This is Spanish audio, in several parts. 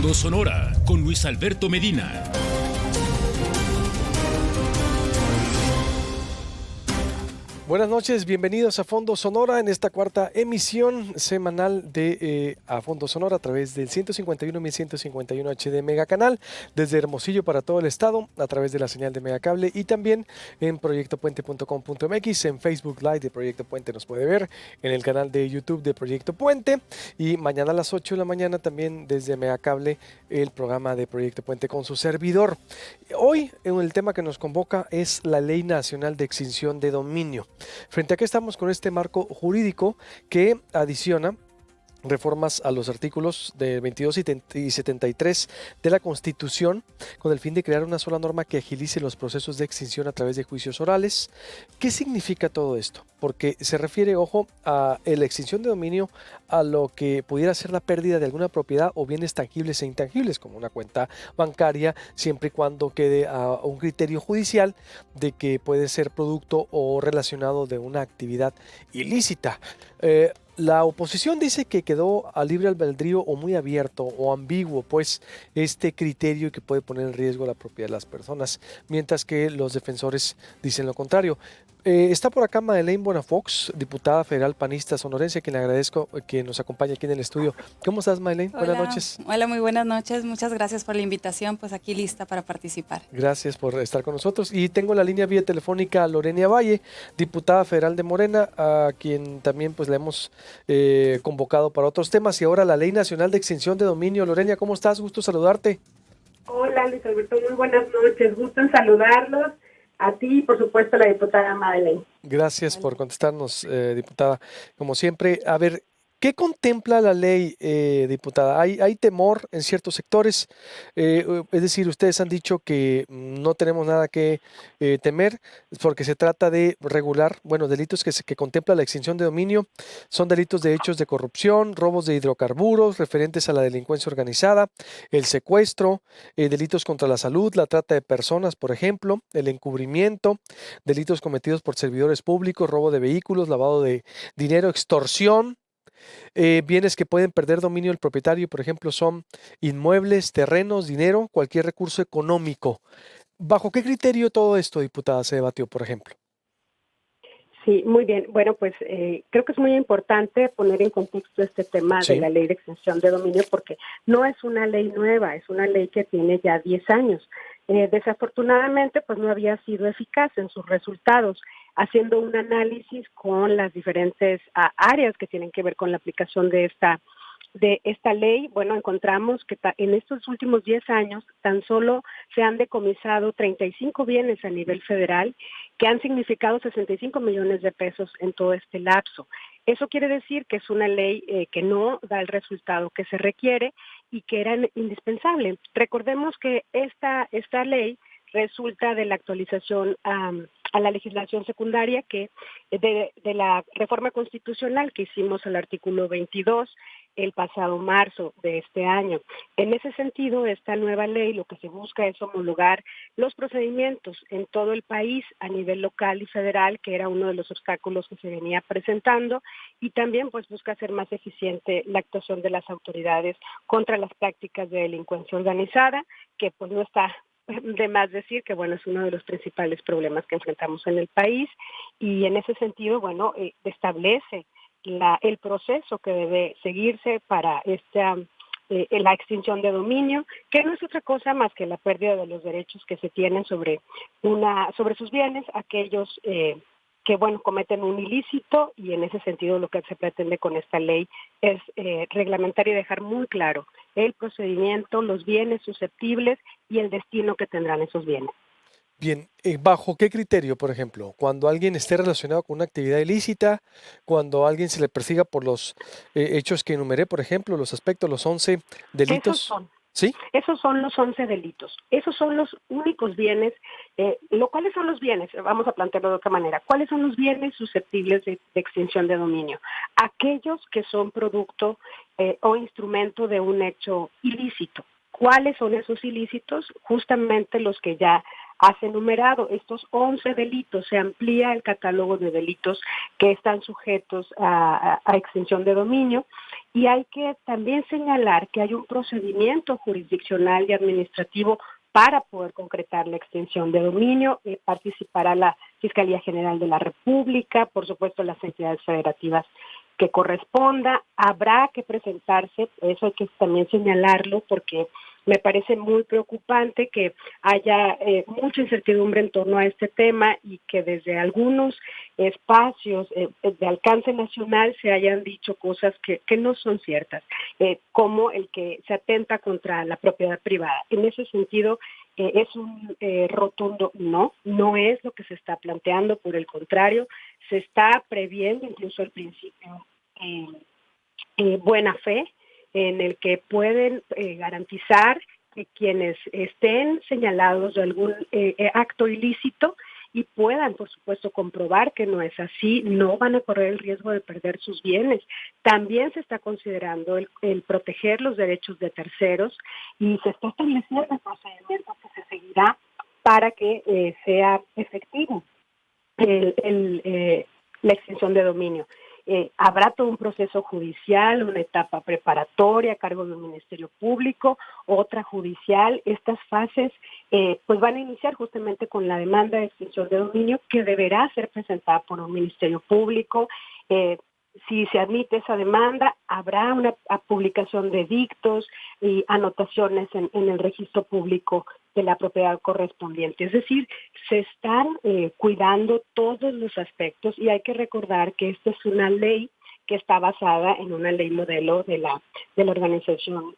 Fondo Sonora con Luis Alberto Medina. Buenas noches, bienvenidos a Fondo Sonora en esta cuarta emisión semanal de A Fondo Sonora a través del 151.151 HD Mega Canal, desde Hermosillo para todo el estado, a través de la señal de Megacable y también en proyectopuente.com.mx, en Facebook Live de Proyecto Puente nos puede ver, en el canal de YouTube de Proyecto Puente y mañana a las 8 de la mañana también desde Megacable el programa de Proyecto Puente con su servidor. Hoy el tema que nos convoca es la Ley Nacional de Extinción de Dominio. Frente a qué estamos con este marco jurídico que adiciona reformas a los artículos de 22 y 73 de la Constitución con el fin de crear una sola norma que agilice los procesos de extinción a través de juicios orales. ¿Qué significa todo esto? Porque se refiere, ojo, a la extinción de dominio a lo que pudiera ser la pérdida de alguna propiedad o bienes tangibles e intangibles, como una cuenta bancaria, siempre y cuando quede a un criterio judicial de que puede ser producto o relacionado de una actividad ilícita. La oposición dice que quedó a libre albedrío o muy abierto o ambiguo, pues este criterio que puede poner en riesgo la propiedad de las personas, mientras que los defensores dicen lo contrario. Está por acá Madeleine Bonafox, diputada federal panista sonorense, a quien le agradezco que nos acompañe aquí en el estudio. ¿Cómo estás, Madeleine? Hola, Buenas noches. Hola, muy buenas noches. Muchas gracias por la invitación. Pues aquí lista para participar. Gracias por estar con nosotros. Y tengo en la línea vía telefónica a Lorena Valle, diputada federal de Morena, a quien también pues le hemos convocado para otros temas. Y ahora la Ley Nacional de Extinción de Dominio. Lorena, ¿cómo estás? Gusto saludarte. Hola, Luis Alberto, muy buenas noches. Gusto en saludarlos. A ti y, por supuesto, a la diputada Madeleine. Gracias por contestarnos, diputada. Como siempre, a ver, ¿qué contempla la ley, diputada? ¿Hay temor en ciertos sectores? Es decir, ustedes han dicho que no tenemos nada que temer porque se trata de regular, bueno, delitos que contempla la extinción de dominio. Son delitos de hechos de corrupción, robos de hidrocarburos, referentes a la delincuencia organizada, el secuestro, delitos contra la salud, la trata de personas, por ejemplo, el encubrimiento, delitos cometidos por servidores públicos, robo de vehículos, lavado de dinero, extorsión. Bienes que pueden perder dominio del propietario, por ejemplo, son inmuebles, terrenos, dinero, cualquier recurso económico. ¿Bajo qué criterio todo esto, diputada, se debatió, por ejemplo? Sí, muy bien. Bueno, pues creo que es muy importante poner en contexto este tema de la ley de extinción de dominio porque no es una ley nueva, es una ley que tiene ya 10 años. Desafortunadamente, pues no había sido eficaz en sus resultados. Haciendo un análisis con las diferentes áreas que tienen que ver con la aplicación de esta ley, bueno, encontramos que en estos últimos 10 años tan solo se han decomisado 35 bienes a nivel federal que han significado 65 millones de pesos en todo este lapso. Eso quiere decir que es una ley que no da el resultado que se requiere y que era indispensable. Recordemos que esta ley resulta de la actualización a la legislación secundaria que de la reforma constitucional que hicimos al artículo 22 el pasado marzo de este año. En ese sentido, esta nueva ley lo que se busca es homologar los procedimientos en todo el país a nivel local y federal, que era uno de los obstáculos que se venía presentando, y también pues busca hacer más eficiente la actuación de las autoridades contra las prácticas de delincuencia organizada, que pues no está de más decir que, bueno, es uno de los principales problemas que enfrentamos en el país y en ese sentido, bueno, establece el proceso que debe seguirse para la extinción de dominio, que no es otra cosa más que la pérdida de los derechos que se tienen sobre sus bienes, aquellos que, bueno, cometen un ilícito y en ese sentido lo que se pretende con esta ley es reglamentar y dejar muy claro el procedimiento, los bienes susceptibles y el destino que tendrán esos bienes. Bien, ¿bajo qué criterio, por ejemplo? Cuando alguien esté relacionado con una actividad ilícita, cuando alguien se le persiga por los hechos que enumeré, por ejemplo, los aspectos, los 11 delitos. ¿Sí? Esos son los 11 delitos. Esos son los únicos bienes. ¿Cuáles son los bienes? Vamos a plantearlo de otra manera. ¿Cuáles son los bienes susceptibles de extinción de dominio? Aquellos que son producto o instrumento de un hecho ilícito. ¿Cuáles son esos ilícitos? Justamente los que ya has enumerado. Estos 11 delitos, se amplía el catálogo de delitos que están sujetos a extinción de dominio Y hay que también señalar que hay un procedimiento jurisdiccional y administrativo para poder concretar la extensión de dominio. Participará la Fiscalía General de la República, por supuesto las entidades federativas que corresponda. Habrá que presentarse, eso hay que también señalarlo, porque me parece muy preocupante que haya mucha incertidumbre en torno a este tema y que desde algunos espacios de alcance nacional se hayan dicho cosas que no son ciertas, como el que se atenta contra la propiedad privada. En ese sentido, es un rotundo no es lo que se está planteando, por el contrario, se está previendo incluso el principio buena fe, en el que pueden garantizar que quienes estén señalados de algún acto ilícito y puedan, por supuesto, comprobar que no es así, no van a correr el riesgo de perder sus bienes. También se está considerando el proteger los derechos de terceros y se está estableciendo el procedimiento que se seguirá para que sea efectivo la extinción de dominio. Habrá todo un proceso judicial, una etapa preparatoria a cargo de un ministerio público, otra judicial. Estas fases pues van a iniciar justamente con la demanda de extinción de dominio, que deberá ser presentada por un ministerio público. Si se admite esa demanda, habrá una publicación de dictos y anotaciones en el registro público de la propiedad correspondiente. Es decir, se están cuidando todos los aspectos y hay que recordar que esta es una ley que está basada en una ley modelo de la Organización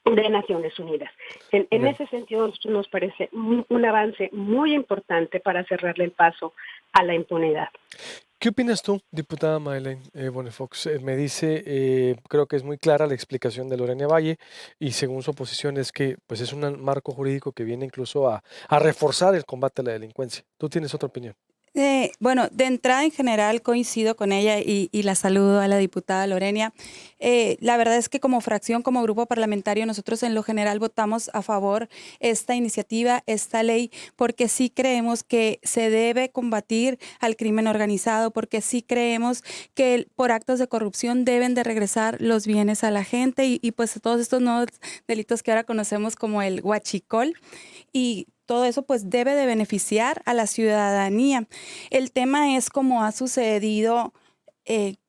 de Naciones Unidas. En ese sentido, a nosotros nos parece un avance muy importante para cerrarle el paso a la impunidad. ¿Qué opinas tú, diputada Maylen Bonefox? Me dice, creo que es muy clara la explicación de Lorena Valle y según su posición es que pues es un marco jurídico que viene incluso a reforzar el combate a la delincuencia. ¿Tú tienes otra opinión? Bueno, de entrada en general coincido con ella y la saludo a la diputada Lorena. La verdad es que como fracción, como grupo parlamentario, nosotros en lo general votamos a favor esta iniciativa, esta ley, porque sí creemos que se debe combatir al crimen organizado, porque sí creemos que por actos de corrupción deben de regresar los bienes a la gente y pues todos estos nuevos delitos que ahora conocemos como el huachicol y todo eso pues debe de beneficiar a la ciudadanía. El tema es como ha sucedido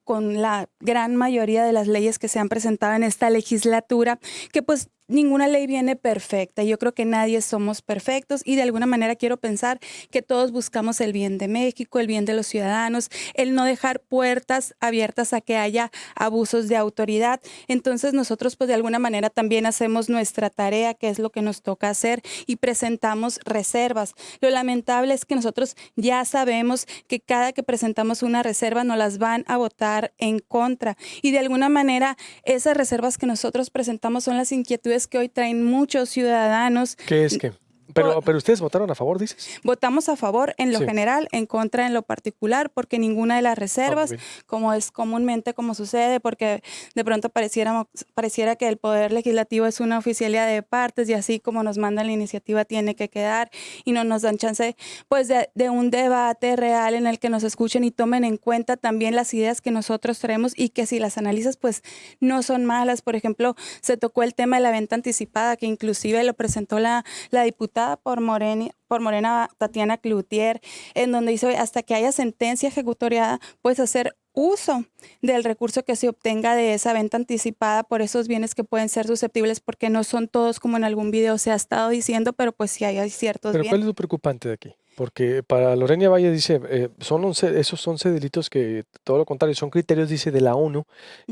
con la gran mayoría de las leyes que se han presentado en esta legislatura, que pues ninguna ley viene perfecta. Yo creo que nadie somos perfectos y de alguna manera quiero pensar que todos buscamos el bien de México, el bien de los ciudadanos, el no dejar puertas abiertas a que haya abusos de autoridad. Entonces nosotros pues de alguna manera también hacemos nuestra tarea, que es lo que nos toca hacer, y presentamos reservas. Lo lamentable es que nosotros ya sabemos que cada que presentamos una reserva nos las van a votar en contra y de alguna manera esas reservas que nosotros presentamos son las inquietudes que hoy traen muchos ciudadanos. ¿Qué es que? Pero ustedes votaron a favor, dices. Votamos a favor en lo Sí. general, en contra en lo particular, porque ninguna de las reservas, como es comúnmente como sucede, porque de pronto pareciera que el Poder Legislativo es una oficialía de partes y así como nos mandan la iniciativa tiene que quedar y no nos dan chance pues de un debate real en el que nos escuchen y tomen en cuenta también las ideas que nosotros traemos y que si las analizas pues no son malas. Por ejemplo, se tocó el tema de la venta anticipada, que inclusive lo presentó la diputada por Morena Tatiana Cloutier, en donde dice hasta que haya sentencia ejecutoriada, puedes hacer uso del recurso que se obtenga de esa venta anticipada por esos bienes que pueden ser susceptibles, porque no son todos como en algún video se ha estado diciendo, pero pues sí hay ciertos Pero bienes. ¿cuál es lo preocupante de aquí? Porque para Lorena Valle dice, esos 11 delitos que todo lo contrario, son criterios, dice, de la ONU,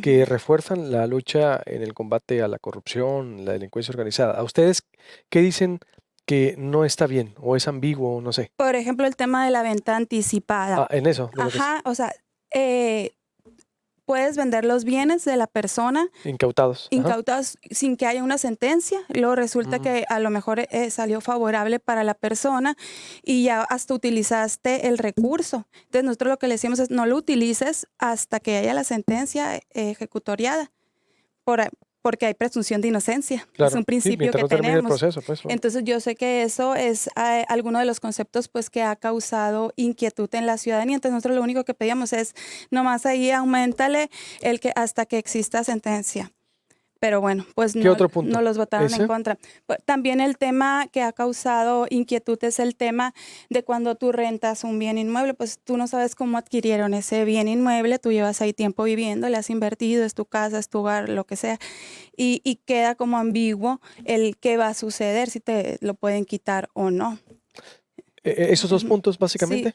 que refuerzan la lucha en el combate a la corrupción, la delincuencia organizada. ¿A ustedes qué dicen que no está bien o es ambiguo, no sé? Por ejemplo, el tema de la venta anticipada. En eso. Ajá, o sea, puedes vender los bienes de la persona Incautados. sin que haya una sentencia. Luego resulta que a lo mejor salió favorable para la persona y ya hasta utilizaste el recurso. Entonces nosotros lo que le decimos es no lo utilices hasta que haya la sentencia ejecutoriada. porque hay presunción de inocencia. Claro. Es un principio mientras que no termine tenemos. el proceso, pues, ¿no? Entonces yo sé que eso es alguno de los conceptos pues que ha causado inquietud en la ciudadanía. Entonces nosotros lo único que pedíamos es nomás ahí aumentale el que hasta que exista sentencia. Pero bueno, pues ¿Qué otro punto? no los votaron en ¿Ese? contra. También el tema que ha causado inquietud es el tema de cuando tú rentas un bien inmueble, pues tú no sabes cómo adquirieron ese bien inmueble, tú llevas ahí tiempo viviendo, le has invertido, es tu casa, es tu hogar, lo que sea, y queda como ambiguo el qué va a suceder, si te lo pueden quitar o no. Esos dos puntos, Sí, básicamente.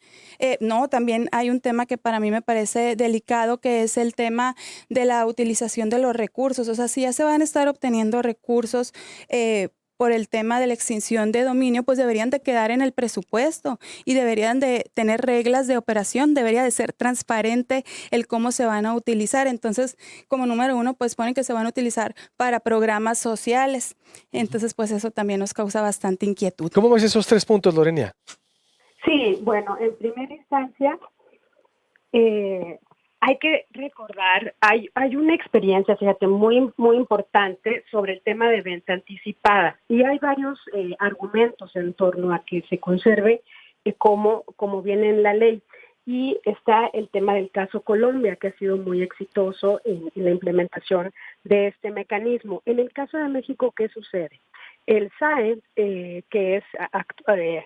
no, también hay un tema que para mí me parece delicado, que es el tema de la utilización de los recursos. O sea, si ya se van a estar obteniendo recursos por el tema de la extinción de dominio, pues deberían de quedar en el presupuesto y deberían de tener reglas de operación, debería de ser transparente el cómo se van a utilizar. Entonces, como número uno, pues ponen que se van a utilizar para programas sociales. Entonces, pues eso también nos causa bastante inquietud. ¿Cómo ves esos 3 puntos, Lorena? Sí, bueno, en primera instancia, hay que recordar, hay una experiencia, fíjate, muy importante sobre el tema de venta anticipada y hay varios argumentos en torno a que se conserve como viene en la ley. Y está el tema del caso Colombia, que ha sido muy exitoso en la implementación de este mecanismo. En el caso de México, ¿qué sucede? El SAE, que es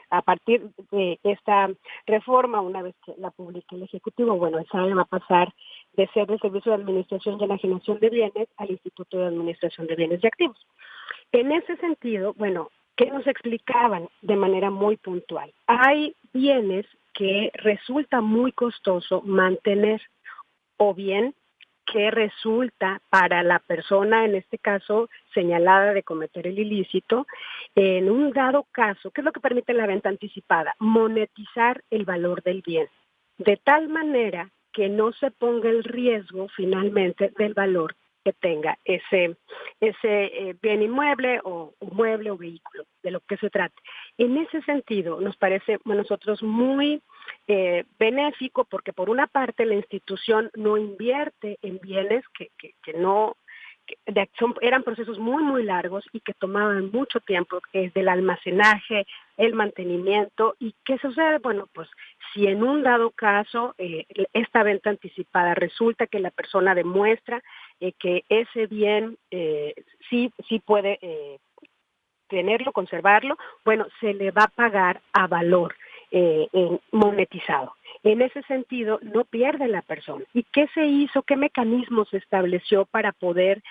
a partir de esta reforma, una vez que la publique el Ejecutivo, bueno, el SAE va a pasar de ser el Servicio de Administración y Enajenación de Bienes al Instituto de Administración de Bienes y Activos. En ese sentido, bueno, ¿qué nos explicaban de manera muy puntual? Hay bienes que resulta muy costoso mantener, o bien que resulta para la persona, en este caso señalada de cometer el ilícito, en un dado caso, ¿qué es lo que permite la venta anticipada? Monetizar el valor del bien, de tal manera que no se ponga el riesgo finalmente del valor que tenga ese bien inmueble o mueble o vehículo, de lo que se trate. En ese sentido, nos parece a nosotros muy benéfico, porque por una parte la institución no invierte en bienes que eran procesos muy largos y que tomaban mucho tiempo, desde el almacenaje, el mantenimiento. ¿Y qué sucede? Bueno, pues si en un dado caso esta venta anticipada resulta que la persona demuestra que ese bien sí puede tenerlo, conservarlo, bueno, se le va a pagar a valor monetizado. En ese sentido, no pierde la persona. ¿Y qué se hizo? ¿Qué mecanismo se estableció para poder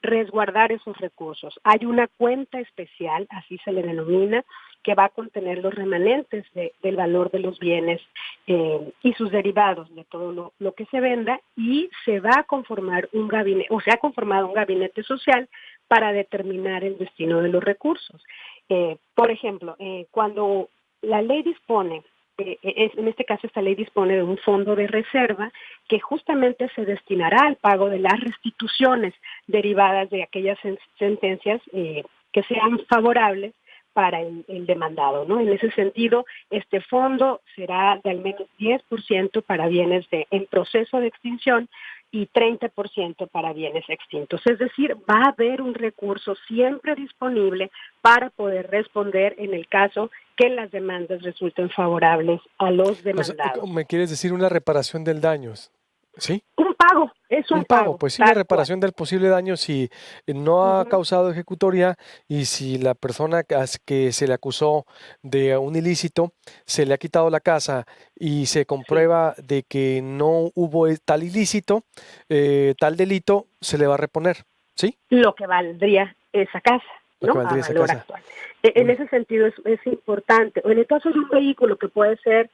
resguardar esos recursos? Hay una cuenta especial, así se le denomina, que va a contener los remanentes del valor de los bienes y sus derivados de todo lo que se venda, y se va a conformar un gabinete, o se ha conformado un gabinete social para determinar el destino de los recursos. Por ejemplo, cuando la ley dispone, en este caso esta ley dispone de un fondo de reserva que justamente se destinará al pago de las restituciones derivadas de aquellas sentencias que sean favorables para el demandado, ¿no? En ese sentido, este fondo será de al menos 10% para bienes en proceso de extinción y 30% para bienes extintos. Es decir, va a haber un recurso siempre disponible para poder responder en el caso que las demandas resulten favorables a los demandados. O sea, ¿me quieres decir una reparación del daño? ¿Sí? Un pago, es un pago. Pues sí, una reparación del posible daño si no ha causado ejecutoria y si la persona que se le acusó de un ilícito se le ha quitado la casa y se comprueba de que no hubo tal ilícito, tal delito, se le va a reponer, ¿sí? Lo que valdría esa casa, ¿no? A valor actual. En ese sentido es importante. En el caso de un vehículo, que puede ser,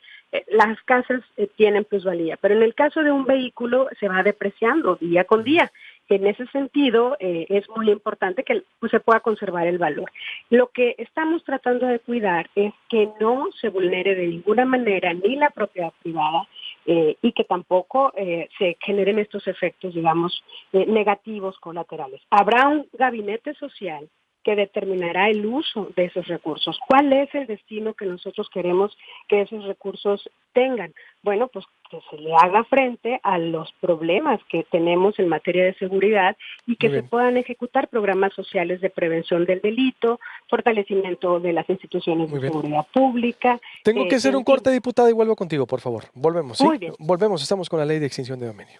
las casas tienen plusvalía, pero en el caso de un vehículo se va depreciando día con día. En ese sentido, es muy importante que se pueda conservar el valor. Lo que estamos tratando de cuidar es que no se vulnere de ninguna manera ni la propiedad privada y que tampoco se generen estos efectos, digamos, negativos colaterales. Habrá un gabinete social que determinará el uso de esos recursos. ¿Cuál es el destino que nosotros queremos que esos recursos tengan? Bueno, pues que se le haga frente a los problemas que tenemos en materia de seguridad y que se puedan ejecutar programas sociales de prevención del delito, fortalecimiento de las instituciones de seguridad pública. Tengo que hacer un corte, diputada, y vuelvo contigo, por favor. Volvemos, ¿sí? Muy bien. Volvemos, estamos con la ley de extinción de dominio.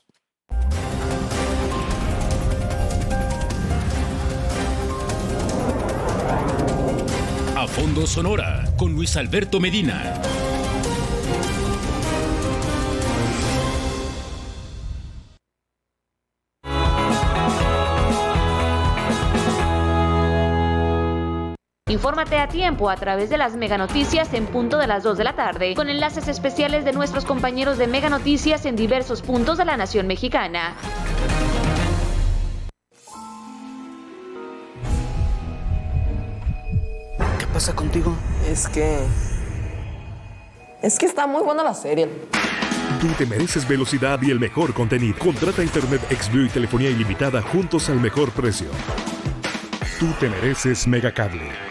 A Fondo Sonora, con Luis Alberto Medina. Infórmate a tiempo a través de las Mega Noticias en punto de las 2 de la tarde, con enlaces especiales de nuestros compañeros de Mega Noticias en diversos puntos de la nación mexicana. ¿Qué pasa contigo? Es que está muy buena la serie. Tú te mereces velocidad y el mejor contenido. Contrata Internet XView y telefonía ilimitada juntos al mejor precio. Tú te mereces Megacable.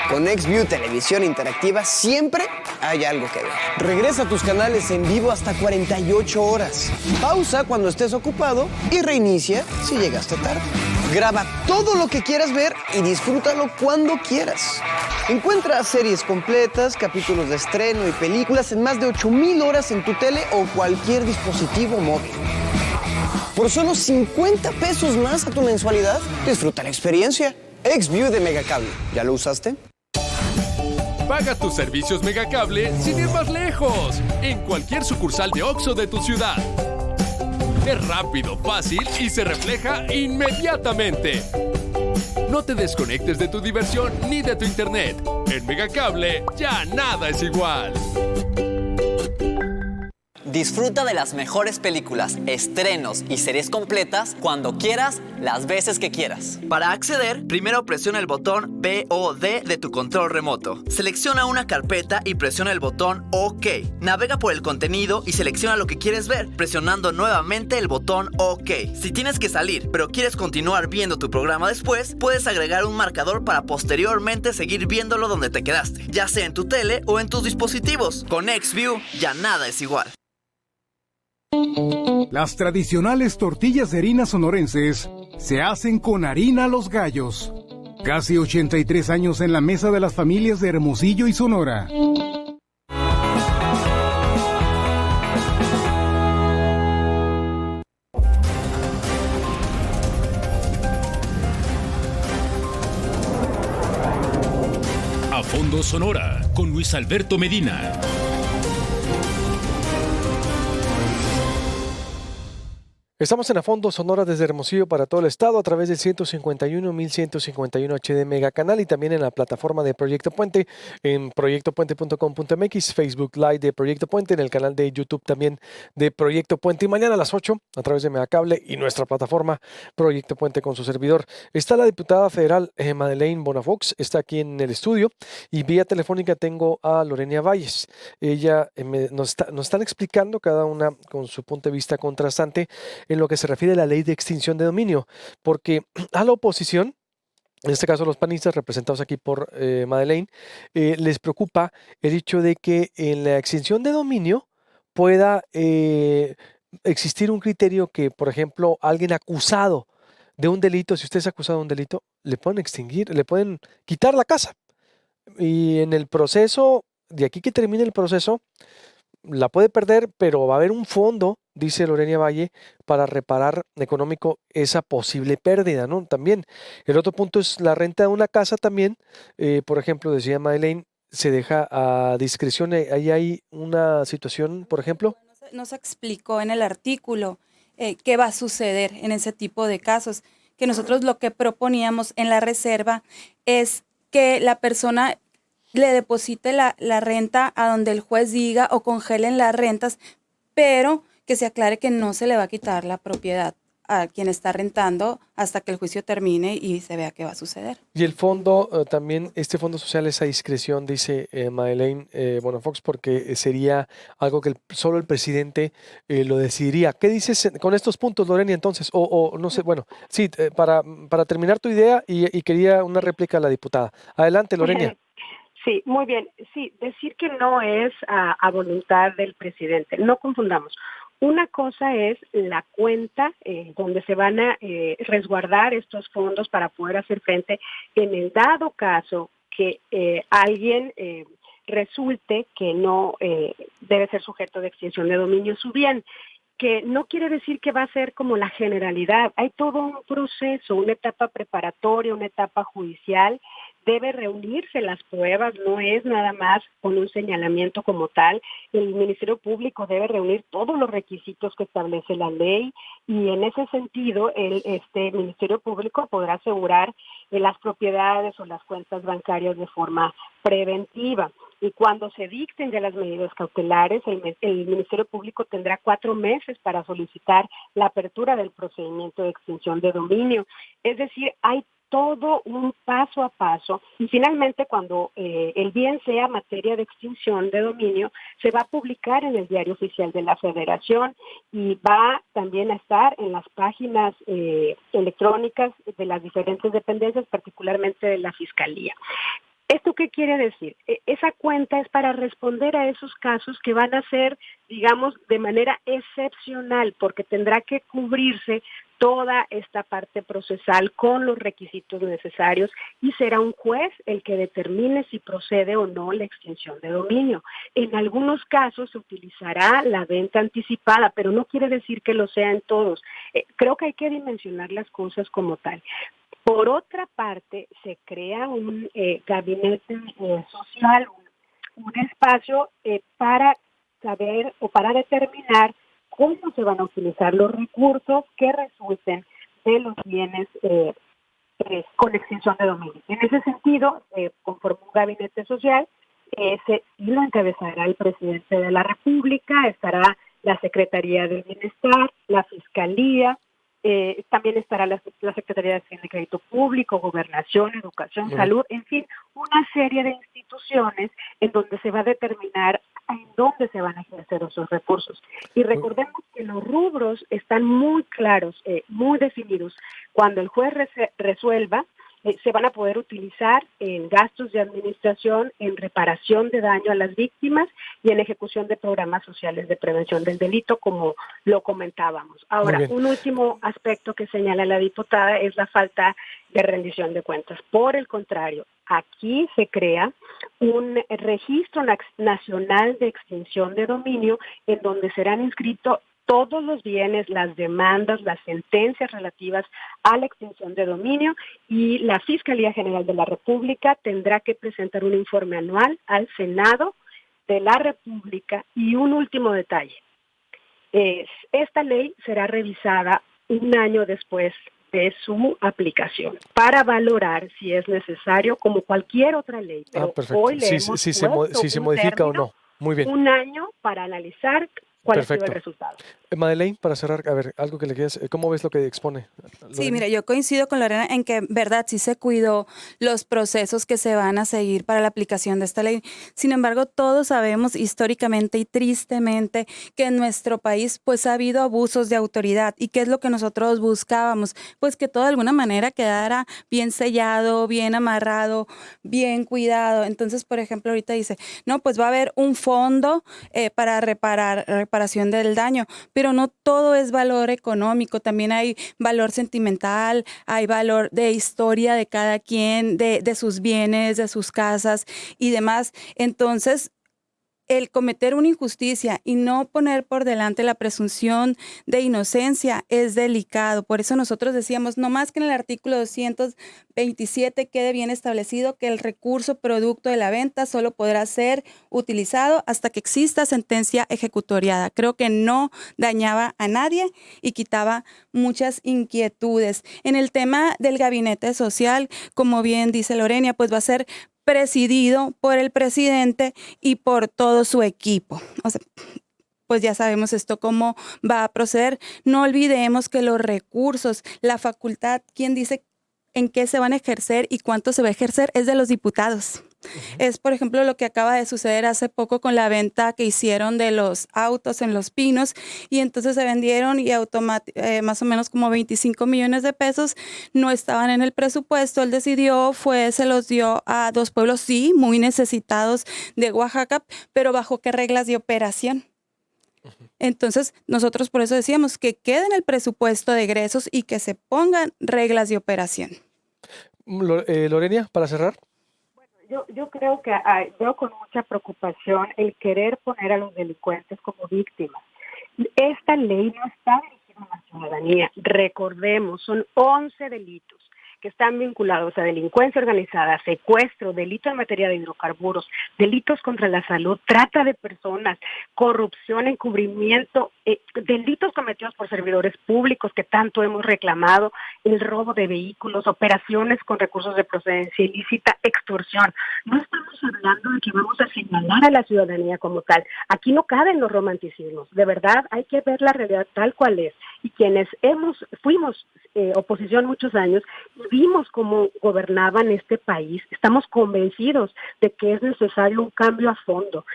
Con XView Televisión Interactiva siempre hay algo que ver. Regresa a tus canales en vivo hasta 48 horas. Pausa cuando estés ocupado y reinicia si llegaste tarde. Graba todo lo que quieras ver y disfrútalo cuando quieras. Encuentra series completas, capítulos de estreno y películas en más de 8,000 horas en tu tele o cualquier dispositivo móvil. Por solo 50 pesos más a tu mensualidad, disfruta la experiencia. XView de Megacable. ¿Ya lo usaste? Paga tus servicios Megacable sin ir más lejos, en cualquier sucursal de OXXO de tu ciudad. Es rápido, fácil y se refleja inmediatamente. No te desconectes de tu diversión ni de tu internet. En Megacable ya nada es igual. Disfruta de las mejores películas, estrenos y series completas cuando quieras, las veces que quieras. Para acceder, primero presiona el botón VOD de tu control remoto. Selecciona una carpeta y presiona el botón OK. Navega por el contenido y selecciona lo que quieres ver, presionando nuevamente el botón OK. Si tienes que salir, pero quieres continuar viendo tu programa después, puedes agregar un marcador para posteriormente seguir viéndolo donde te quedaste, ya sea en tu tele o en tus dispositivos. Con XView ya nada es igual. Las tradicionales tortillas de harina sonorenses se hacen con harina Los Gallos. Casi 83 años en la mesa de las familias de Hermosillo y Sonora. A Fondo Sonora, con Luis Alberto Medina. Estamos en A Fondo Sonora desde Hermosillo para todo el estado a través del 151.151 HD Mega Canal y también en la plataforma de Proyecto Puente en proyectopuente.com.mx, Facebook Live de Proyecto Puente, en el canal de YouTube también de Proyecto Puente y mañana a las 8 a través de Megacable y nuestra plataforma Proyecto Puente con su servidor. Está la diputada federal Madeleine Bonafox, está aquí en el estudio y vía telefónica tengo a Lorena Valles. Ella nos están explicando cada una con su punto de vista contrastante en lo que se refiere a la ley de extinción de dominio, porque a la oposición, en este caso los panistas representados aquí por Madeleine, les preocupa el hecho de que en la extinción de dominio pueda existir un criterio que, por ejemplo, alguien acusado de un delito, si usted es acusado de un delito, le pueden extinguir, le pueden quitar la casa. Y en el proceso, de aquí que termine el proceso, la puede perder, pero va a haber un fondo, dice Lorena Valle, para reparar económico esa posible pérdida, ¿no? También. El otro punto es la renta de una casa también. Por ejemplo, decía Madeleine, se deja a discreción. Ahí hay una situación, por ejemplo. No se explicó en el artículo qué va a suceder en ese tipo de casos. Que nosotros lo que proponíamos en la reserva es que la persona le deposite la renta a donde el juez diga o congelen las rentas, pero que se aclare que no se le va a quitar la propiedad a quien está rentando hasta que el juicio termine y se vea qué va a suceder. Y el fondo, también este fondo social es a discreción, dice Madeleine Bonafox, porque sería algo que solo el presidente lo decidiría. ¿Qué dices con estos puntos, Lorena, entonces? O no sé, bueno, sí, para terminar tu idea y quería una réplica a la diputada. Adelante, Lorena. Sí, muy bien. Sí, decir que no es a voluntad del presidente. No confundamos. Una cosa es la cuenta donde se van a resguardar estos fondos para poder hacer frente en el dado caso que alguien resulte que no debe ser sujeto de extinción de dominio su bien, que no quiere decir que va a ser como la generalidad. Hay todo un proceso, una etapa preparatoria, una etapa judicial. Debe reunirse las pruebas, no es nada más con un señalamiento como tal. El Ministerio Público debe reunir todos los requisitos que establece la ley y en ese sentido el Ministerio Público podrá asegurar las propiedades o las cuentas bancarias de forma preventiva. Y cuando se dicten ya las medidas cautelares, el Ministerio Público tendrá 4 meses para solicitar la apertura del procedimiento de extinción de dominio. Es decir, hay todo un paso a paso y finalmente cuando el bien sea materia de extinción de dominio se va a publicar en el Diario Oficial de la Federación y va también a estar en las páginas electrónicas de las diferentes dependencias, particularmente de la Fiscalía. ¿Esto qué quiere decir? Esa cuenta es para responder a esos casos que van a ser, digamos, de manera excepcional, porque tendrá que cubrirse toda esta parte procesal con los requisitos necesarios y será un juez el que determine si procede o no la extinción de dominio. En algunos casos se utilizará la venta anticipada, pero no quiere decir que lo sea en todos. Creo que hay que dimensionar las cosas como tal. Por otra parte, se crea un gabinete social, un espacio para saber o para determinar cómo se van a utilizar los recursos que resulten de los bienes con extinción de dominio. En ese sentido, conforme un gabinete social, lo encabezará el presidente de la República, estará la Secretaría del Bienestar, la Fiscalía, también estará la Secretaría de Hacienda y Crédito Público, Gobernación, Educación, Salud, en fin, una serie de instituciones en donde se va a determinar en dónde se van a ejercer esos recursos. Y recordemos que los rubros están muy claros, muy definidos. Cuando el juez resuelva, se van a poder utilizar en gastos de administración, en reparación de daño a las víctimas y en ejecución de programas sociales de prevención del delito, como lo comentábamos. Ahora, un último aspecto que señala la diputada es la falta de rendición de cuentas. Por el contrario, aquí se crea un registro nacional de extinción de dominio en donde serán inscritos todos los bienes, las demandas, las sentencias relativas a la extinción de dominio y la Fiscalía General de la República tendrá que presentar un informe anual al Senado de la República. Y un último detalle, esta ley será revisada un año después de su aplicación para valorar si es necesario, como cualquier otra ley. Pero hoy le hemos puesto si se modifica o no. Muy bien. Un año para analizar cuál ha sido el resultado. Madeleine, para cerrar, a ver, algo que le quieras, ¿cómo ves lo que expone Lorena? Sí, mira, yo coincido con Lorena en que, verdad, sí se cuidó los procesos que se van a seguir para la aplicación de esta ley. Sin embargo, todos sabemos históricamente y tristemente que en nuestro país pues ha habido abusos de autoridad. ¿Y qué es lo que nosotros buscábamos? Pues que todo de alguna manera quedara bien sellado, bien amarrado, bien cuidado. Entonces, por ejemplo, ahorita dice, no, pues va a haber un fondo para reparación del daño, pero no todo es valor económico, también hay valor sentimental, hay valor de historia de cada quien, de sus bienes, de sus casas y demás. Entonces, el cometer una injusticia y no poner por delante la presunción de inocencia es delicado. Por eso nosotros decíamos, no más que en el artículo 227 quede bien establecido que el recurso producto de la venta solo podrá ser utilizado hasta que exista sentencia ejecutoriada. Creo que no dañaba a nadie y quitaba muchas inquietudes. En el tema del gabinete social, como bien dice Lorena, pues va a ser presidido por el presidente y por todo su equipo. O sea, pues ya sabemos esto cómo va a proceder. No olvidemos que los recursos, la facultad, quien dice en qué se van a ejercer y cuánto se va a ejercer, es de los diputados. Es, por ejemplo, lo que acaba de suceder hace poco con la venta que hicieron de los autos en Los Pinos, y entonces se vendieron y más o menos como 25 millones de pesos no estaban en el presupuesto. Él decidió, se los dio a 2 pueblos, sí, muy necesitados de Oaxaca, pero ¿bajo qué reglas de operación? Entonces, nosotros por eso decíamos que quede en el presupuesto de egresos y que se pongan reglas de operación. Lorena, para cerrar. Yo creo que veo con mucha preocupación el querer poner a los delincuentes como víctimas. Esta ley no está dirigida a la ciudadanía. Recordemos, son 11 delitos que están vinculados a delincuencia organizada, secuestro, delito en materia de hidrocarburos, delitos contra la salud, trata de personas, corrupción, encubrimiento, delitos cometidos por servidores públicos que tanto hemos reclamado, el robo de vehículos, operaciones con recursos de procedencia ilícita, extorsión. No estamos hablando de que vamos a señalar a la ciudadanía como tal. Aquí no caben los romanticismos. De verdad, hay que ver la realidad tal cual es. Y quienes fuimos oposición muchos años, vimos cómo gobernaban este país, estamos convencidos de que es necesario un cambio a fondo.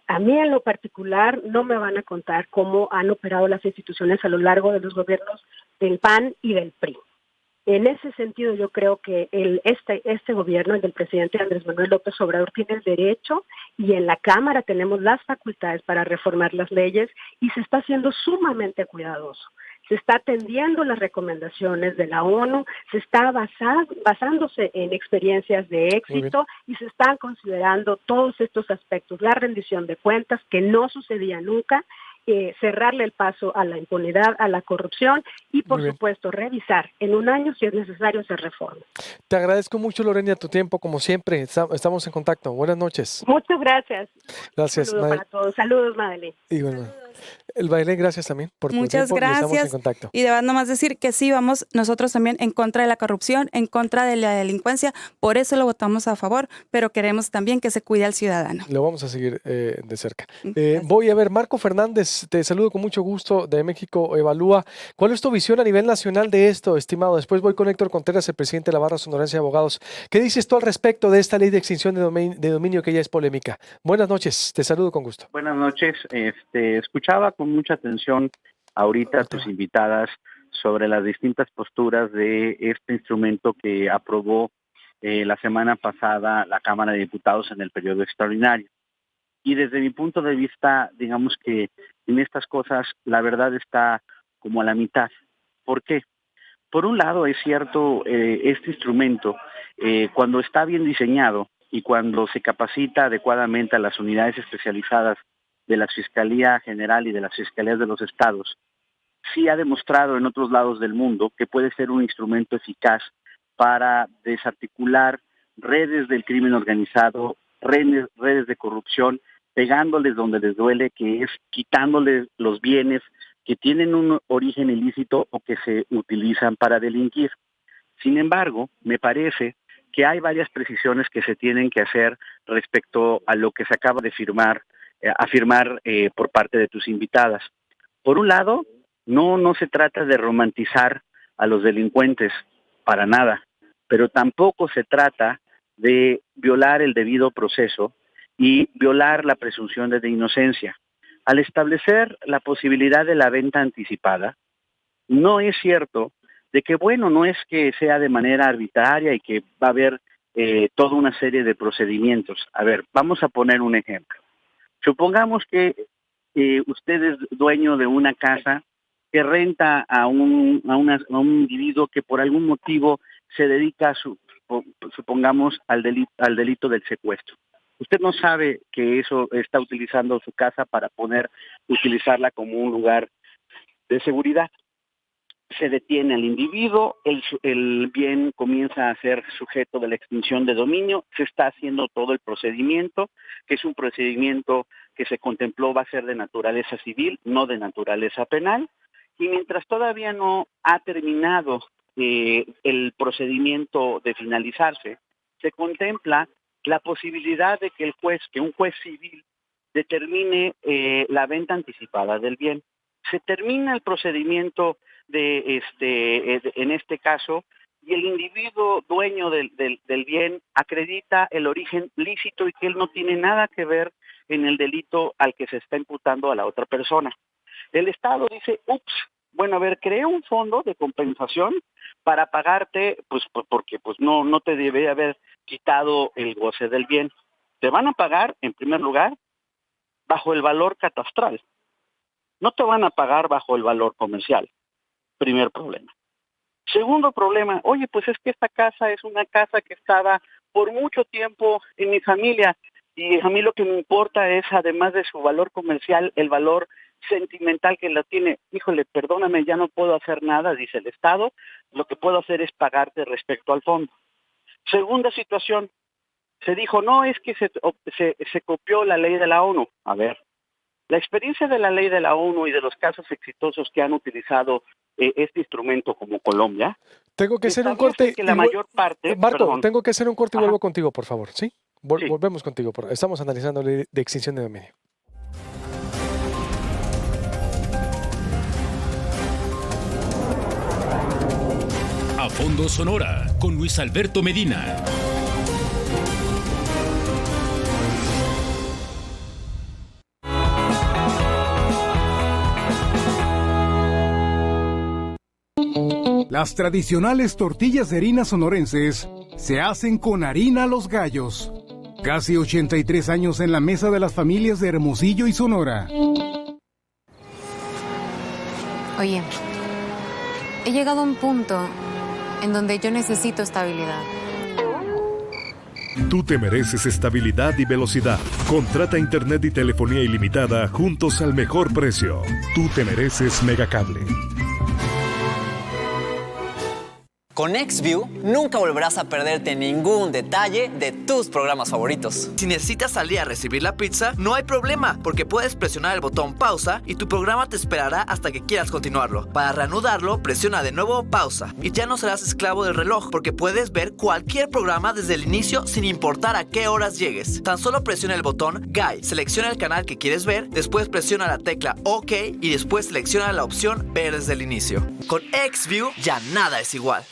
A mí en lo particular no me van a contar cómo han operado las instituciones a lo largo de los gobiernos del PAN y del PRI. En ese sentido, yo creo que este gobierno, el del presidente Andrés Manuel López Obrador, tiene el derecho, y en la Cámara tenemos las facultades para reformar las leyes, y se está haciendo sumamente cuidadoso. Se está atendiendo las recomendaciones de la ONU, se está basándose en experiencias de éxito y se están considerando todos estos aspectos, la rendición de cuentas, que no sucedía nunca, cerrarle el paso a la impunidad, a la corrupción y, por supuesto, revisar en un año si es necesario hacer reformas. Te agradezco mucho, Lorena, tu tiempo, como siempre. Estamos en contacto. Buenas noches. Muchas gracias. Gracias, Saludos para todos. Saludos, Madeleine. Y bueno, el baile, gracias también por tu Muchas tiempo. gracias. Y estamos en contacto. Y de nomás decir que sí, vamos nosotros también en contra de la corrupción, en contra de la delincuencia, por eso lo votamos a favor, pero queremos también que se cuide al ciudadano. Lo vamos a seguir de cerca. Voy a ver, Marco Fernández, te saludo con mucho gusto de México Evalúa. ¿Cuál es tu visión a nivel nacional de esto, estimado? Después voy con Héctor Contreras, el presidente de la Barra Sonorense de Abogados. ¿Qué dices tú al respecto de esta ley de extinción de dominio que ya es polémica? Buenas noches, te saludo con gusto. Buenas noches, escuchaba con mucha atención ahorita a tus invitadas sobre las distintas posturas de este instrumento que aprobó la semana pasada la Cámara de Diputados en el periodo extraordinario. Y desde mi punto de vista, digamos que en estas cosas la verdad está como a la mitad. ¿Por qué? Por un lado, es cierto, este instrumento, cuando está bien diseñado y cuando se capacita adecuadamente a las unidades especializadas de la Fiscalía General y de las Fiscalías de los Estados, sí ha demostrado en otros lados del mundo que puede ser un instrumento eficaz para desarticular redes del crimen organizado, redes de corrupción, pegándoles donde les duele, que es quitándoles los bienes que tienen un origen ilícito o que se utilizan para delinquir. Sin embargo, me parece que hay varias precisiones que se tienen que hacer respecto a lo que se acaba de afirmar por parte de tus invitadas. Por un lado, no se trata de romantizar a los delincuentes, para nada, pero tampoco se trata de violar el debido proceso y violar la presunción de inocencia. Al establecer la posibilidad de la venta anticipada, no es cierto de que, bueno, no es que sea de manera arbitraria y que va a haber toda una serie de procedimientos. A ver, vamos a poner un ejemplo. Supongamos que usted es dueño de una casa que renta a un individuo que por algún motivo se dedica, supongamos, al delito del secuestro. Usted no sabe que eso está utilizando su casa para utilizarla como un lugar de seguridad. Se detiene al individuo, el bien comienza a ser sujeto de la extinción de dominio, se está haciendo todo el procedimiento, que es un procedimiento que se contempló va a ser de naturaleza civil, no de naturaleza penal, y mientras todavía no ha terminado el procedimiento de finalizarse, se contempla la posibilidad de que un juez civil determine la venta anticipada del bien. Se termina el procedimiento en este caso, y el individuo dueño del bien acredita el origen lícito y que él no tiene nada que ver en el delito al que se está imputando a la otra persona. El Estado dice, bueno, a ver, creé un fondo de compensación para pagarte, pues porque pues no te debe haber quitado el goce del bien. Te van a pagar, en primer lugar, bajo el valor catastral. No te van a pagar bajo el valor comercial. Primer problema. Segundo problema, oye, pues es que esta casa es una casa que estaba por mucho tiempo en mi familia y a mí lo que me importa es, además de su valor comercial, el valor sentimental que la tiene. Híjole, perdóname, ya no puedo hacer nada, dice el Estado, lo que puedo hacer es pagarte respecto al fondo. Segunda situación, se dijo, no, es que se copió la ley de la ONU. A ver, la experiencia de la ley de la ONU y de los casos exitosos que han utilizado este instrumento como Colombia. Tengo que hacer un corte. Que la mayor parte. Marco, perdón. tengo que hacer un corte y Ajá. vuelvo contigo, por favor. ¿Sí? Sí. Volvemos contigo. Estamos analizando la ley de extinción de dominio. A Fondo Sonora con Luis Alberto Medina. Las tradicionales tortillas de harina sonorenses se hacen con harina Los Gallos. Casi 83 años en la mesa de las familias de Hermosillo y Sonora. Oye, he llegado a un punto en donde yo necesito estabilidad. Tú te mereces estabilidad y velocidad. Contrata internet y telefonía ilimitada juntos al mejor precio. Tú te mereces Megacable. Con XView nunca volverás a perderte ningún detalle de tus programas favoritos. Si necesitas salir a recibir la pizza, no hay problema, porque puedes presionar el botón pausa y tu programa te esperará hasta que quieras continuarlo. Para reanudarlo, presiona de nuevo pausa y ya no serás esclavo del reloj, porque puedes ver cualquier programa desde el inicio sin importar a qué horas llegues. Tan solo presiona el botón Guide, selecciona el canal que quieres ver, después presiona la tecla OK y después selecciona la opción Ver desde el inicio. Con XView ya nada es igual.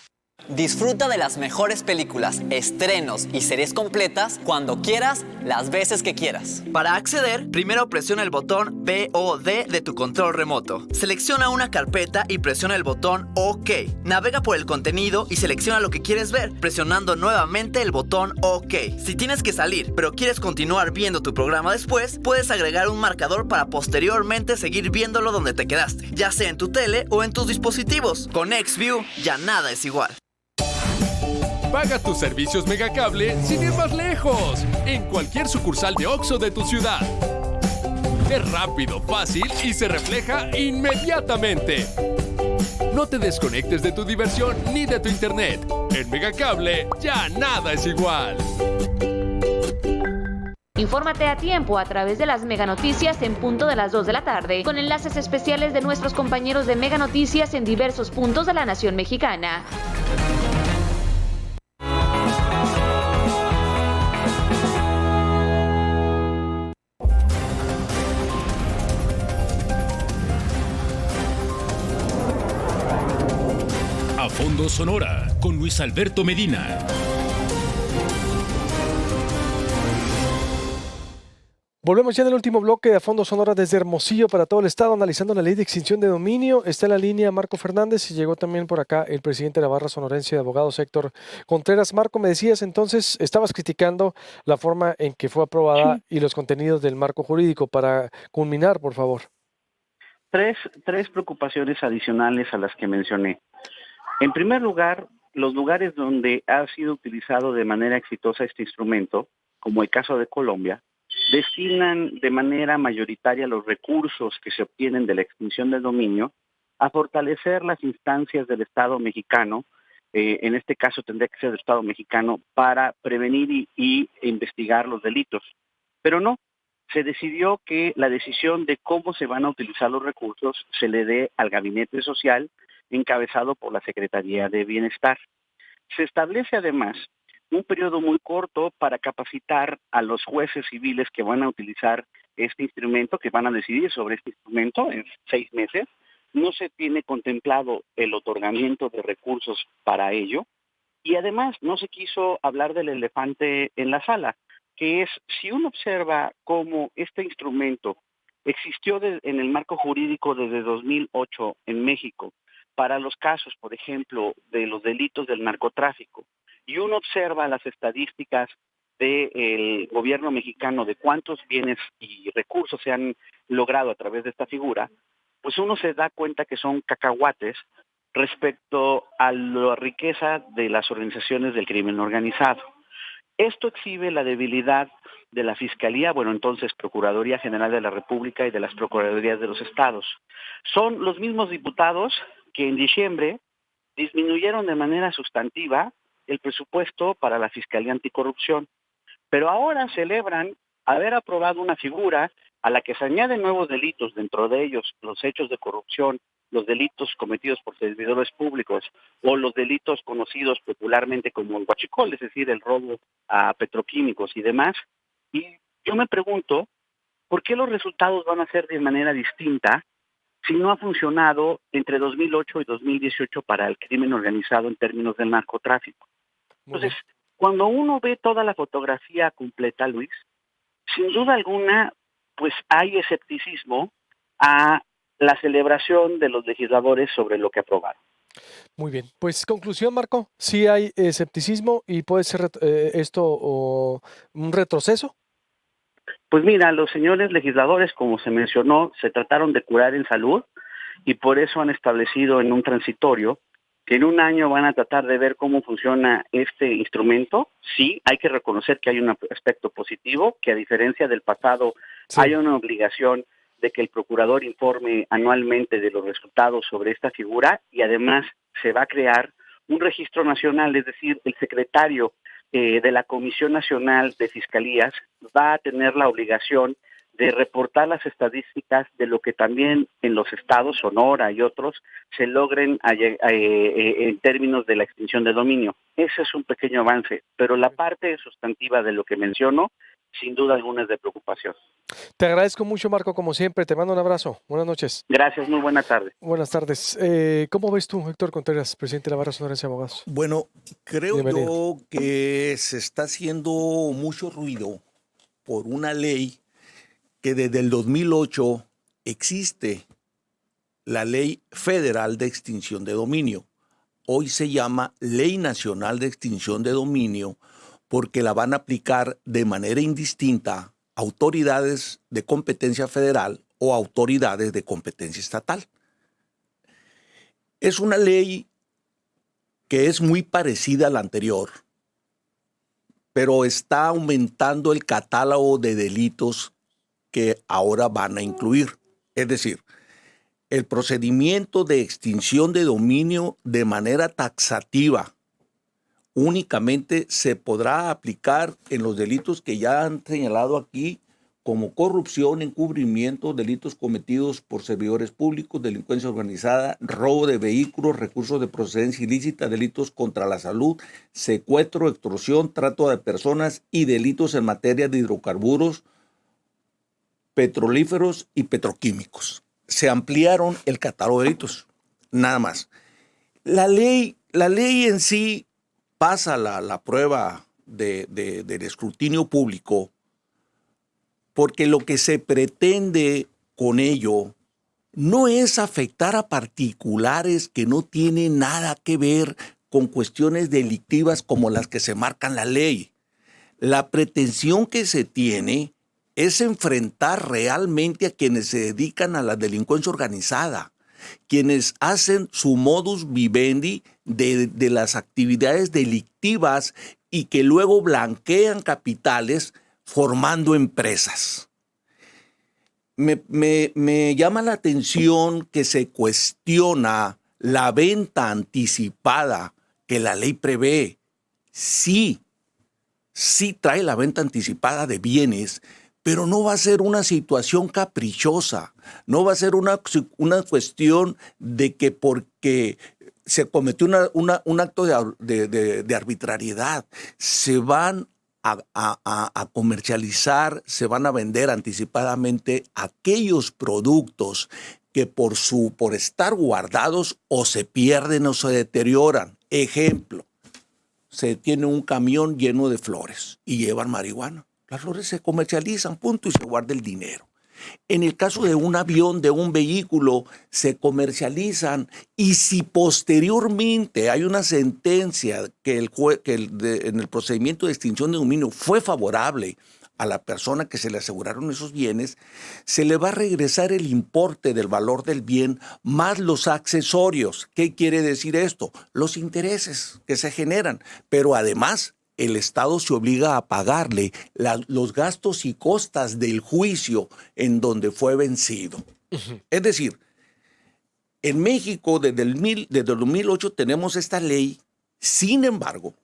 Disfruta de las mejores películas, estrenos y series completas cuando quieras, las veces que quieras. Para acceder, primero presiona el botón VOD de tu control remoto. Selecciona una carpeta y presiona el botón OK. Navega por el contenido y selecciona lo que quieres ver, presionando nuevamente el botón OK. Si tienes que salir, pero quieres continuar viendo tu programa después, puedes agregar un marcador para posteriormente seguir viéndolo donde te quedaste, ya sea en tu tele o en tus dispositivos. Con XView ya nada es igual. Paga tus servicios Megacable sin ir más lejos, en cualquier sucursal de OXXO de tu ciudad. Es rápido, fácil y se refleja inmediatamente. No te desconectes de tu diversión ni de tu internet. En Megacable ya nada es igual. Infórmate a tiempo a través de las Mega Noticias en punto de las 2 de la tarde, con enlaces especiales de nuestros compañeros de Mega Noticias en diversos puntos de la nación mexicana. A Fondo Sonora con Luis Alberto Medina. Volvemos ya en el último bloque de A Fondo Sonora desde Hermosillo para todo el estado, analizando la ley de extinción de dominio. Está en la línea Marco Fernández y llegó también por acá el presidente de la Barra Sonorense de Abogados, Héctor Contreras. Marco, me decías entonces, estabas criticando la forma en que fue aprobada y los contenidos del marco jurídico. Para culminar, por favor. Tres preocupaciones adicionales a las que mencioné. En primer lugar, los lugares donde ha sido utilizado de manera exitosa este instrumento, como el caso de Colombia, destinan de manera mayoritaria los recursos que se obtienen de la extinción del dominio a fortalecer las instancias del Estado mexicano, en este caso tendría que ser del Estado mexicano, para prevenir y investigar los delitos. Pero no, se decidió que la decisión de cómo se van a utilizar los recursos se le dé al Gabinete Social, encabezado por la Secretaría de Bienestar. Se establece además un periodo muy corto para capacitar a los jueces civiles que van a utilizar este instrumento, que van a decidir sobre este instrumento en 6 meses. No se tiene contemplado el otorgamiento de recursos para ello. Y además no se quiso hablar del elefante en la sala, que es, si uno observa cómo este instrumento existió en el marco jurídico desde 2008 en México, para los casos, por ejemplo, de los delitos del narcotráfico, y uno observa las estadísticas del gobierno mexicano de cuántos bienes y recursos se han logrado a través de esta figura, pues uno se da cuenta que son cacahuates respecto a la riqueza de las organizaciones del crimen organizado. Esto exhibe la debilidad de la Fiscalía, bueno, entonces Procuraduría General de la República y de las Procuradurías de los Estados. Son los mismos diputados que en diciembre disminuyeron de manera sustantiva el presupuesto para la Fiscalía Anticorrupción, pero ahora celebran haber aprobado una figura a la que se añaden nuevos delitos, dentro de ellos los hechos de corrupción, los delitos cometidos por servidores públicos o los delitos conocidos popularmente como el huachicol, es decir, el robo a petroquímicos y demás. Y yo me pregunto, ¿por qué los resultados van a ser de manera distinta si no ha funcionado entre 2008 y 2018 para el crimen organizado en términos del narcotráfico? Entonces, cuando uno ve toda la fotografía completa, Luis, sin duda alguna, pues hay escepticismo a la celebración de los legisladores sobre lo que aprobaron. Muy bien, pues conclusión, Marco, sí hay escepticismo y puede ser esto un retroceso. Pues mira, los señores legisladores, como se mencionó, se trataron de curar en salud y por eso han establecido en un transitorio que en un año van a tratar de ver cómo funciona este instrumento. Sí, hay que reconocer que hay un aspecto positivo, que a diferencia del pasado hay una obligación de que el procurador informe anualmente de los resultados sobre esta figura y además se va a crear un registro nacional, es decir, el secretario de la Comisión Nacional de Fiscalías va a tener la obligación de reportar las estadísticas de lo que también en los estados, Sonora y otros, se logren en términos de la extinción de dominio. Ese es un pequeño avance, pero la parte sustantiva de lo que menciono, sin duda alguna es de preocupación. Te agradezco mucho, Marco, como siempre. Te mando un abrazo. Buenas noches. Gracias, muy buena tarde. Buenas tardes. ¿Cómo ves tú, Héctor Contreras, presidente de la Barra Sonorense de Abogados? Bueno, creo yo que se está haciendo mucho ruido por una ley que desde el 2008 existe, la Ley Federal de Extinción de Dominio. Hoy se llama Ley Nacional de Extinción de Dominio porque la van a aplicar de manera indistinta autoridades de competencia federal o autoridades de competencia estatal. Es una ley que es muy parecida a la anterior, pero está aumentando el catálogo de delitos que ahora van a incluir. Es decir, el procedimiento de extinción de dominio de manera taxativa únicamente se podrá aplicar en los delitos que ya han señalado aquí, como corrupción, encubrimiento, delitos cometidos por servidores públicos, delincuencia organizada, robo de vehículos, recursos de procedencia ilícita, delitos contra la salud, secuestro, extorsión, trato de personas y delitos en materia de hidrocarburos, petrolíferos y petroquímicos. Se ampliaron el catálogo de delitos, nada más. La ley en sí pasa la prueba del escrutinio público porque lo que se pretende con ello no es afectar a particulares que no tienen nada que ver con cuestiones delictivas como las que se marcan en la ley. La pretensión que se tiene es enfrentar realmente a quienes se dedican a la delincuencia organizada, quienes hacen su modus vivendi de las actividades delictivas y que luego blanquean capitales formando empresas. Me llama la atención que se cuestiona la venta anticipada que la ley prevé. Sí trae la venta anticipada de bienes, pero no va a ser una situación caprichosa, no va a ser una cuestión de que porque se cometió un acto de arbitrariedad, se van a comercializar, se van a vender anticipadamente aquellos productos que por estar guardados o se pierden o se deterioran. Ejemplo, se tiene un camión lleno de flores y llevan marihuana. Las flores se comercializan, punto, y se guarda el dinero. En el caso de un avión, de un vehículo, se comercializan, y si posteriormente hay una sentencia que en el procedimiento de extinción de dominio fue favorable a la persona que se le aseguraron esos bienes, se le va a regresar el importe del valor del bien más los accesorios. ¿Qué quiere decir esto? Los intereses que se generan, pero además el Estado se obliga a pagarle los gastos y costas del juicio en donde fue vencido. Uh-huh. Es decir, en México desde el 2008 tenemos esta ley. Sin embargo,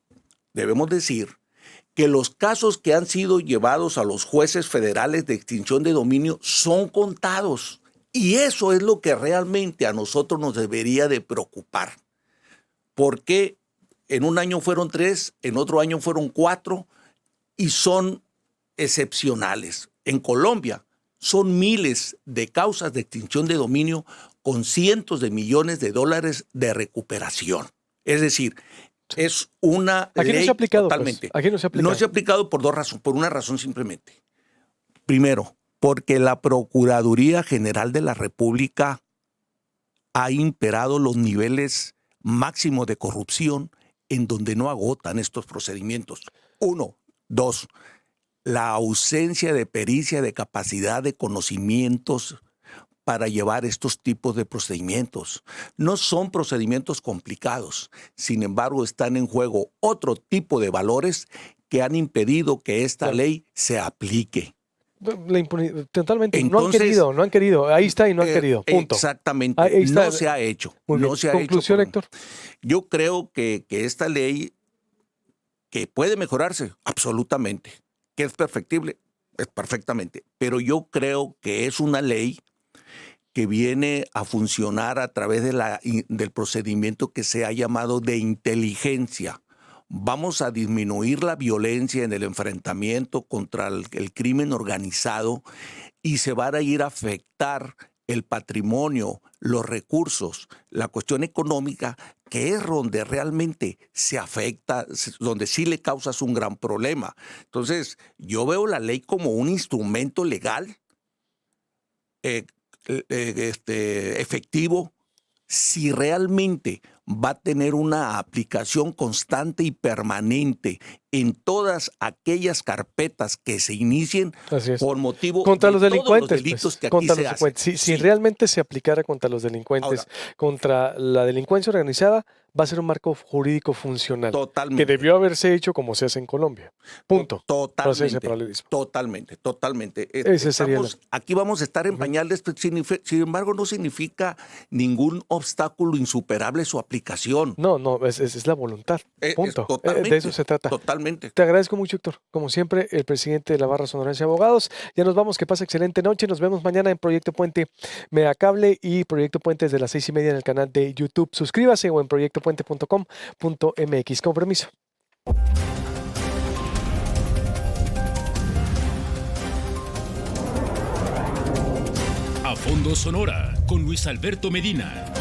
debemos decir que los casos que han sido llevados a los jueces federales de extinción de dominio son contados. Y eso es lo que realmente a nosotros nos debería de preocupar. Porque en un año fueron 3, en otro año fueron 4, y son excepcionales. En Colombia son miles de causas de extinción de dominio con cientos de millones de dólares de recuperación. Es decir, es una ley no se ha aplicado, totalmente. Pues. Aquí no se ha aplicado. No se ha aplicado por una razón simplemente. Primero, porque la Procuraduría General de la República ha imperado los niveles máximos de corrupción en donde no agotan estos procedimientos. 1. 2. La ausencia de pericia, de capacidad, de conocimientos para llevar estos tipos de procedimientos. No son procedimientos complicados. Sin embargo, están en juego otro tipo de valores que han impedido que esta ley se aplique. Totalmente. Entonces, no han querido. Ahí está y no han querido. Punto. Exactamente. Ahí está. No se ha hecho. No se ha Conclusión, hecho. Héctor. Yo creo que esta ley, que puede mejorarse, absolutamente. Que es perfectible, es perfectamente. Pero yo creo que es una ley que viene a funcionar a través del procedimiento que se ha llamado de inteligencia. Vamos a disminuir la violencia en el enfrentamiento contra el crimen organizado, y se va a ir a afectar el patrimonio, los recursos, la cuestión económica, que es donde realmente se afecta, donde sí le causas un gran problema. Entonces, yo veo la ley como un instrumento legal efectivo, si realmente va a tener una aplicación constante y permanente en todas aquellas carpetas que se inicien por motivo contra de los delincuentes, todos los delitos que contra aquí los se hacen. Si realmente se aplicara contra los delincuentes, ahora, contra la delincuencia organizada, va a ser un marco jurídico funcional. Totalmente. Que debió haberse hecho como se hace en Colombia. Punto. Totalmente. Ese sería aquí vamos a estar en pañales, sin embargo no significa ningún obstáculo insuperable su aplicación. No, es la voluntad. Punto. De eso se trata. Totalmente. Te agradezco mucho, Héctor. Como siempre, el presidente de la Barra Sonorense de Abogados. Ya nos vamos, que pase excelente noche. Nos vemos mañana en Proyecto Puente Megacable y Proyecto Puente desde las 6:30 en el canal de YouTube. Suscríbase o en proyectopuente.com.mx. Con permiso. A Fondo Sonora con Luis Alberto Medina.